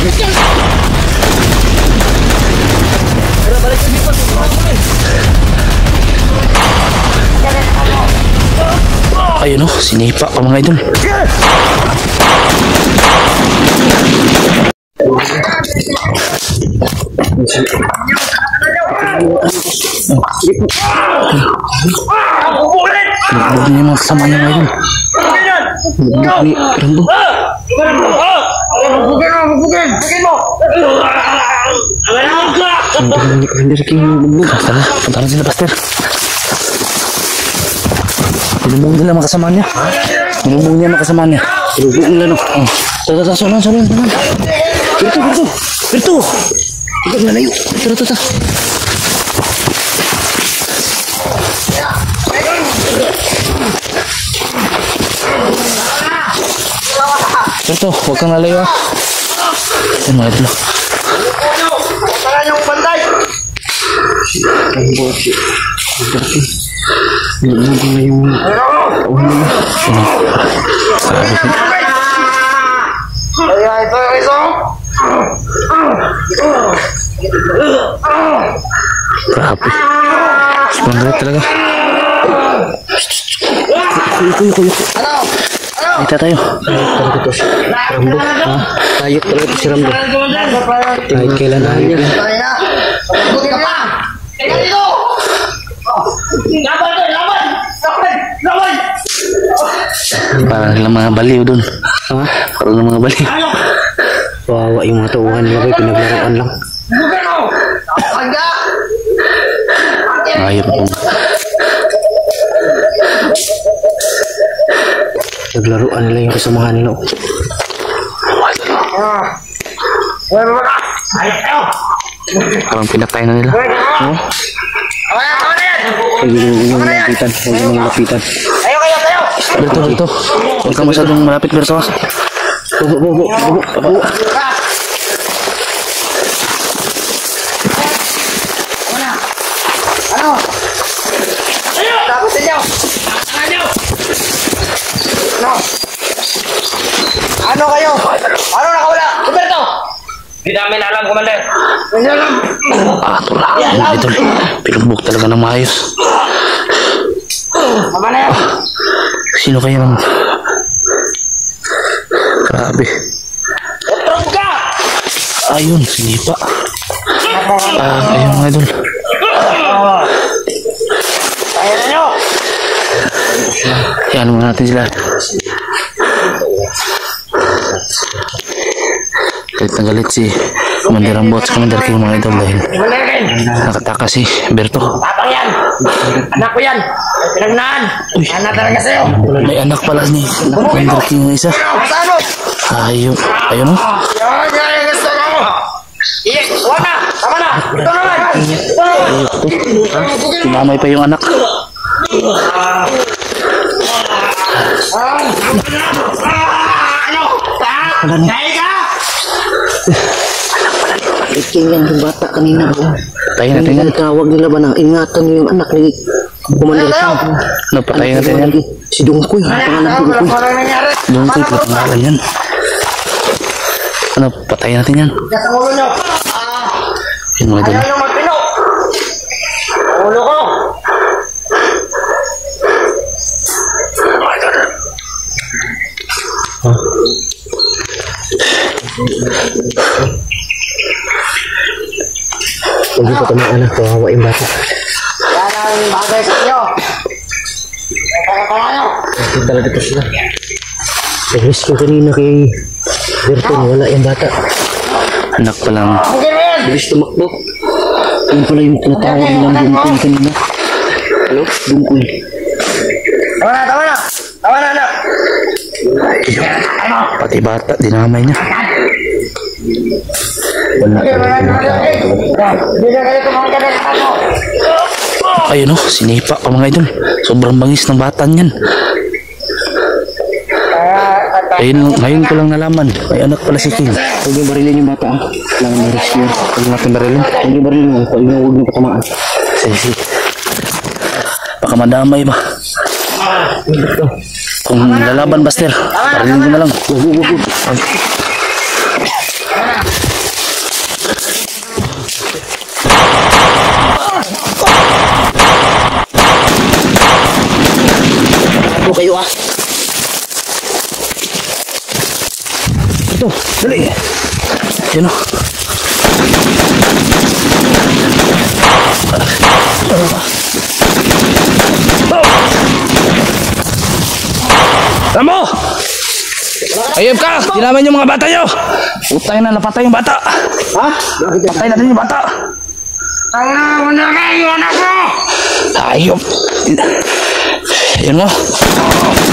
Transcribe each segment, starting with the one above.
Balik lagi pa. Ayun oh, sinipa pa mga idol. Bugbog niya mga kasama niya mga idol. Bugbog ni Rambo. Tara, punta na sila Pastor. Binubog nila mga kasama niya. Binubog niya mga kasama niya. Binubog nila no. Tara, sunan. Berto. Ikaw na layo. Tara. Berto, huwag kang nalayo ah. Yan mga idol. Tara yung bantay. Binubog na yung kawan nila. Ito. Grabe. Semangat talaga. Kuyo. Kita tayo. Talaga ito si Rambo. Tayot talaga ito si Rambo. Kahit kailan ayaw. Parang lang mga baliw dun. Parang lang mga baliw. Wawa yung mga tauhan nila kayo, pinaglaruan lang. Ayop po. Naglaruan nila yung kasamahan nila. Parang pinatay na nila. Huwag yung malapitan. Berto. Huwag ka masyadong malapit, Berto. Bubo. Tapos inyo. Ano kayo? Ano nakawala? Roberto! Di namin alam, Commander. Hindi alam. Ito lang. Idol. Pinugbog talaga ng maayos. Tama na yan. Sino kaya ng... Grabe. Utrog ka! Ayun, sinipa. Ayun mga idol. Kaya na nyo. Yan muna natin sila. Galit na galit si Commander Rambo at Commander King mga idol dahil nakataka si Berto. Tapang yan. Anak ko yan. Pinagnaan. Anak talaga sa'yo. May anak pala ni Commander King na isa. Sano? Ayun o. Yan gusto ko. Iya, huwag na. Tama na. Ito naman. Tinamay pa yung anak. Ano? Dahil ka! Iking yan yung bata kanina. Patayin natin yan. Tawag nila ba na ingatan niyo yung anak ni Commander King? No, patayin natin yan. Si Dungkoy. Pangalan Dungkoy. Dungkoy, pangalan yan. Ano, patayin natin yan. Sa ulo nyo. Yun mga idol. Ayaw nyo magpino. Ulo ko. Hindi pa kami anak. Kawawa yung bata. Yan ang bagay sa inyo. Kaya kayo. Ito talaga ito sila. Nag-risk ko kanina kay Berton. Wala yung bata. Anak pa lang. Bilis tumakbo. Yan pala yung tinatawag nilang Dungkoy kanina. Hello? Dungkoy. Tama na, anak. Pati bata, dinamay niya. Wala Hindi na kayo tumangka na sa ano. Ayun o, sinipa pa mga idol. Sobrang bangis ng bata niyan. Ayun, ngayon ko lang nalaman. May anak pala si King. Huwag yung barilin yung bata. Kailangan may rescue. Huwag natin barilin. Huwag yung barilin mo. Huwag yung patamaan. Sige. Baka madamay ba? Kung lalaban, Buster, barilin ko na lang. Ito, dali. Yan o. Tamo! Ayop ka! Ginaman yung mga bata nyo! Utay na, napatay yung bata! Ha? Patay natin yung bata! Tanga mo na kayo, anak ko! Ayop! Yan mo!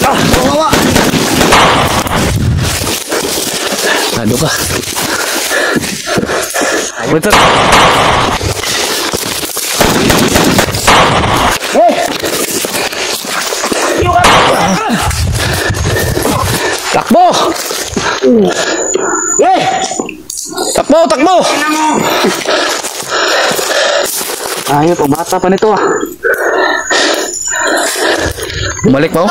Kawawa! Nado ka! Ayop! Takbo! Takbo! Takbo! Ayop, bata pa nito ah. Bumalik pa oh.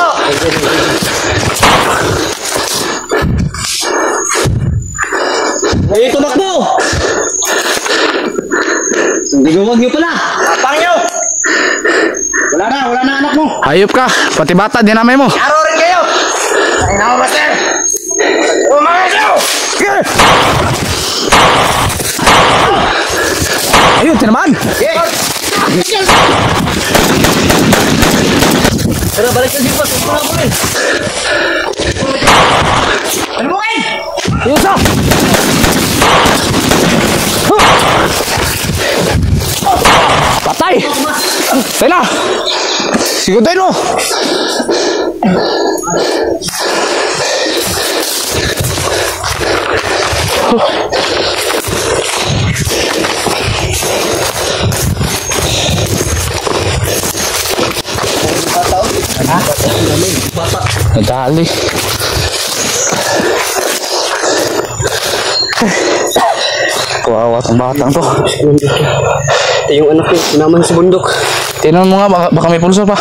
Ay, tumakbo! Hindi gawag nyo pala! Apang nyo! Wala na anak mo! Ayop ka, pati bata dinamay mo. Aro rin kayo! Ay na mo, master! Umangas nyo! Ayun, tinamaan. Tara, balik ka dito. Tumula mo rin. Ano mo kayo? Yung isa. Patay. Tayo na. Sigod tayo no. Nadali. Kawawa ang batang to. Ito yung anak ko, naman sa bundok. Tingnan mo nga, baka may pulso pa.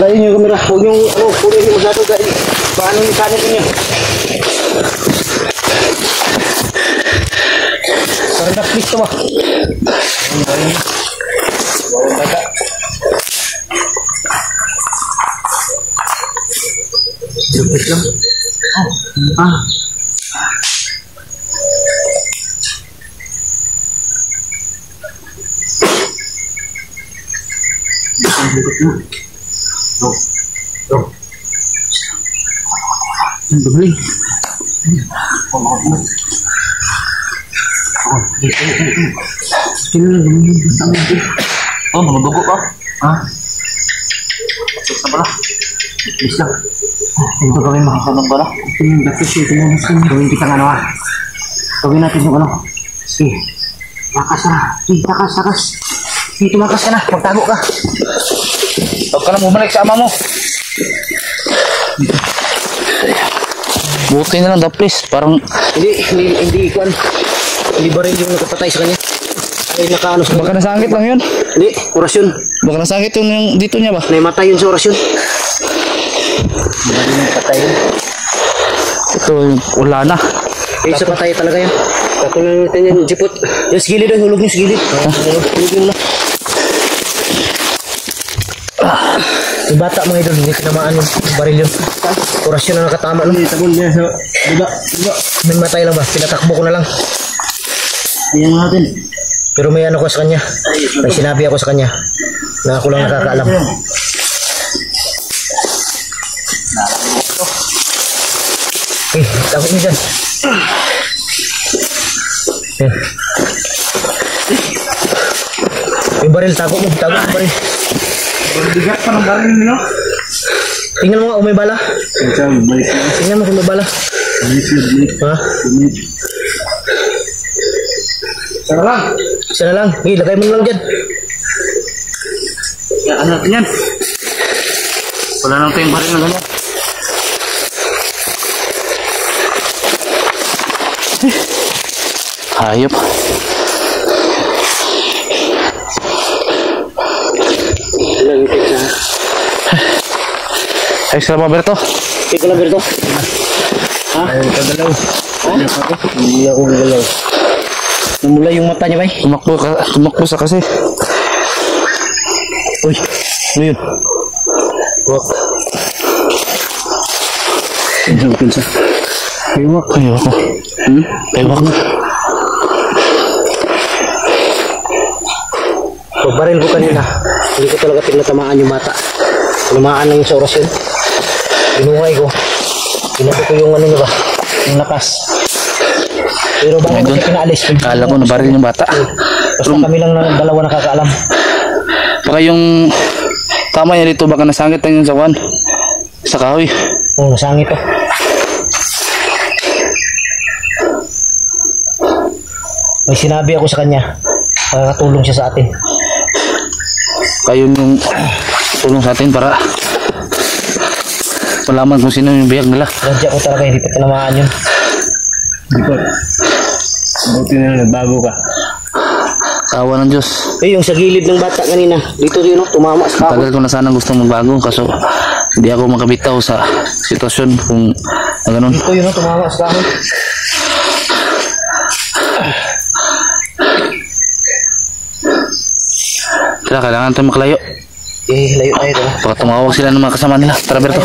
Alayin nyo yung kamera. Huwag yung, huwag yung masyado dahil paano yung kanin niya. Parang naklik to ba? Oh, mga dugo ka? Ha? Ito pala. Please lang. Ito gawin makakabang pala. Ito yung doctor siya. Tumunas ka niya. Gawin kitang ano ha. Gawin natin yung ano. Sige. Takas na. Sige, takas. Sige, tumakas ka na. Magtago ka. Huwag ka na bumalik sa ama mo. Buti na lang, please. Parang Hindi ikuan. Hindi ba rin yung nakapatay sa kanya? Ay, nakaano sa baka nasangit lang yun. Hindi, orasyon. Baka nasangit yung dito niya ba? Naimatay yun sa orasyon. Hindi yung patay yun. Ito, wala na. Eh, sa patay talaga yan. Tatulungan natin yan, jipot. Yung sigilid doon, hulog niyo sigilid. Hulog niyo na. Yung bata mga idol, hindi tinamaan yung baril yun. Orasyon na nakatama nun. Tabon niya sa diba. May matay lang ba? Pinatakbo ko na lang. Ayan natin. Pero may ano ko sa kanya. May sinabi ako sa kanya. Na ako lang nakakaalam. Eh, takot niyo dyan. Yung baril, tago mo yung baril. Bigat pa ng baril nyo? Tingnan mo nga kung may bala. Tingnan mo kung may bala. Ha? Isa na lang. Hey, lagay mo lang dyan. Ano natin yan? Wala nang tayong baril na ganyan. Hayop. Ay, salamat Berto. Ikaw lang, Berto. Ha? Ay, kagalaw. Ha? Hindi ako kagalaw. Namula yung mata niya, bay. Tumakbo sa kasi. Uy, ano yun? Wak. Ano pinsa? Iwak. Ayoko. Iwak. Pagbaril ko kanina, hindi ko talaga tinatamaan yung bata. Tinamaan lang yung sa orasyon. Binuhay ko. Pinato ko yung ano niya ba? Yung lakas. Pero bago ko siya pinaalis. Kala ko nabaril yung bata. Basta kami lang na dalawa nakakaalam. Baka yung tama niya dito, baka nasangit lang yun sa kwan. Sa kahoy. Oo, nasangit to. May sinabi ako sa kanya. Makakatulong siya sa atin. Kayo yung tulong sa atin para malaman kung sino yung biyak nila. Radya ko talaga, hindi pa tinamaan yun. Buti na nagbago ka. Tawa ng Diyos. Yung sa gilid ng bata kanina, dito yun, tumama sa Tagal ko na sana gusto magbago kaso hindi ako makabitaw sa sitwasyon kung na ganun. Dito yun, tumama sa kahoy. Kaya kailangan tayo makalayo. Layo tayo ito. Baka tumawag sila ng mga kasama nila. Tara, Berto.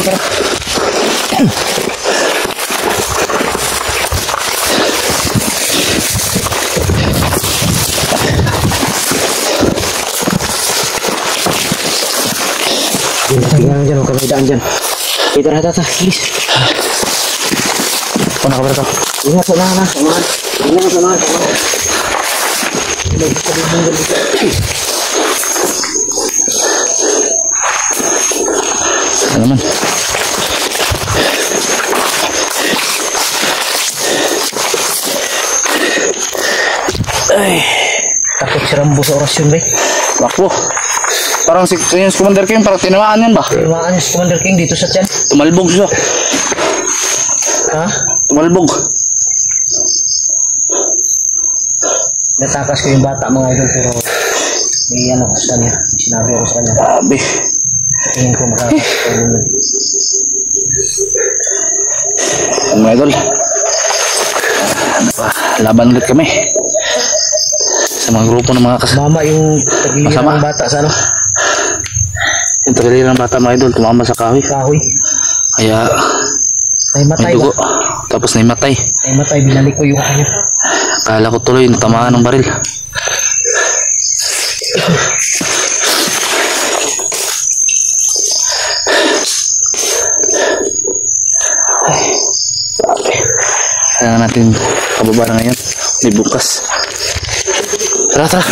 Tingnan dyan, huwag kami daan dyan. Dito na tata, please. Ano ka, Berto? Ingat sa na, samahan. Ingat sa na, samahan. Ano naman? Ay, takot si Rambo sa orasyon, bay. Bakbo. Parang si Commander King, parang tinamaan yan ba? Tinamaan niya si Commander King dito sa tiyan. Tumalbog siya. Ha? Tumalbog. Natakas ko yung bata mga idol, pero may ano sa kanya. May sinabi ako sa kanya. Grabe. Tingin ko makakatulong yun. Ano mga idol? Laban ulit kami. Sa mga grupo ng mga kasama. Mama yung tagiliran ng bata sa ano? Yung tagiliran ng bata mga idol, tumama sa kahoy. Kahoy. Kaya Ay matay may dugo. ba? Tapos naimatay. Ay matay, binalik ko yung kanya. Akala ko tuloy natamaan ng baril. Kailangan natin kababa na ngayon. Di bukas. Tara, tara.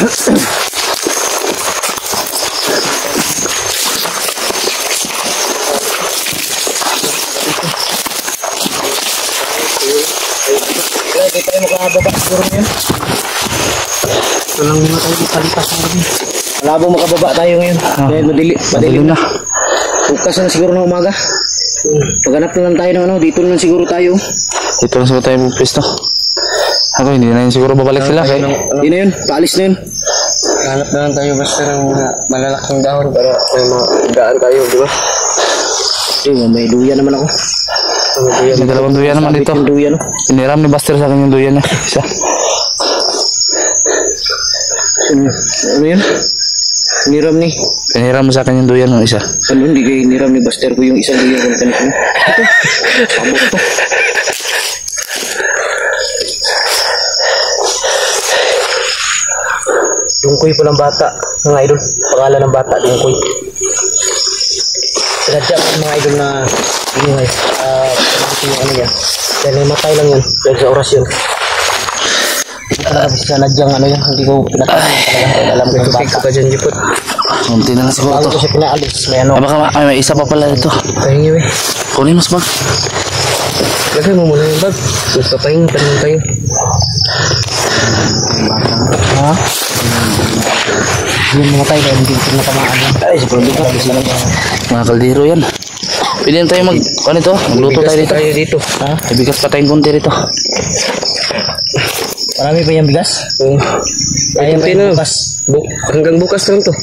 Hindi tayo makababa siguro ngayon. Walang muna tayo palipas ng gabi. Malabo makababa tayo ngayon. Dahil madili na. Bukas na siguro ng umaga. Paghanap na lang tayo ng ano, dito na lang siguro tayo. Dito lang siguro tayo magpisto. Ako, hindi na yun siguro babalik sila. Hindi na yun, paalis na yun. Hanap na lang tayo basta ng mga malalaking dahon para may mga daan tayo, di ba? May duyan naman ako. May dalawang duyan naman dito. Yung duyan. Piniram ni Buster sa akin yung duyan niya. Isa. Ano yun? Niram ni. Piniram mo sa akin yung duyan ng isa. Ano, hindi kayo niram ni Buster ko yung isang duyan kung kanito. Ito, pabot to. Dungkoy po ng bata, mga idol. Pangalan ng bata, Dungkoy. Sinadya ko mga idol na inuhay. Ito yung ano niya. Dahil namatay lang yun. Dahil sa orasyon. Hindi talaga sinadyang ano yan. Hindi ko pinatay talaga. Alam ko yung bata. ka dyan, Jipot. Kunti na lang siguro Bago to. ko siya pinaalis. May ano. Ah, baka may isa pa pala ito. Pahingi, we. Kunin mas bag. Lagay mo muna yung bag. Papahingi pa naman tayo. Ha? Yung namatay dahil hindi ko natamaan yan. Ay, sa problema. Mga kaldero yan. Pwede na tayo ano ito? Magluto tayo dito. Tayo dito. Ha? May bigas pa tayong kunti rito. Marami pa yung bigas? Oo. Ayaw pa Kunti yung na. bukas. Hanggang bukas lang to.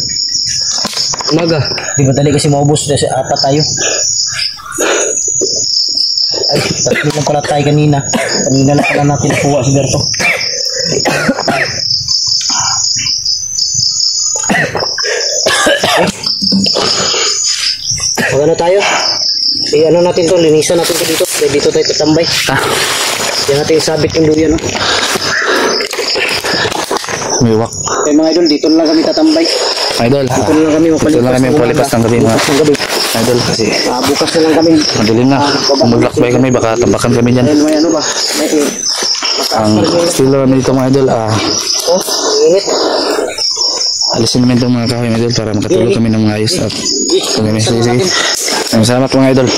Umaga. Di ba dali kasi maubos kasi apat tayo. Ay, tatlo lang pala tayo kanina. Kanina lang pala natin nakuha si Berto. Magano tayo? ano natin to, linisan natin to dito. Kaya dito tayo tatambay. Yan natin sabit yung duyan. No? May wak. Kaya mga idol, dito na lang kami tatambay. Idol, Dito na lang kami dito lang kami palipas ng gabi mga idol kasi Bukas na lang kami. madilim na. Kung maglakbay kami, baka tabakan kami dyan. May ano ba? Ang estilo namin dito mga idol, Oh, init. alisin namin itong mga kahoy mga idol para makatulog kami ng maayos at sige. Salamat mga idol.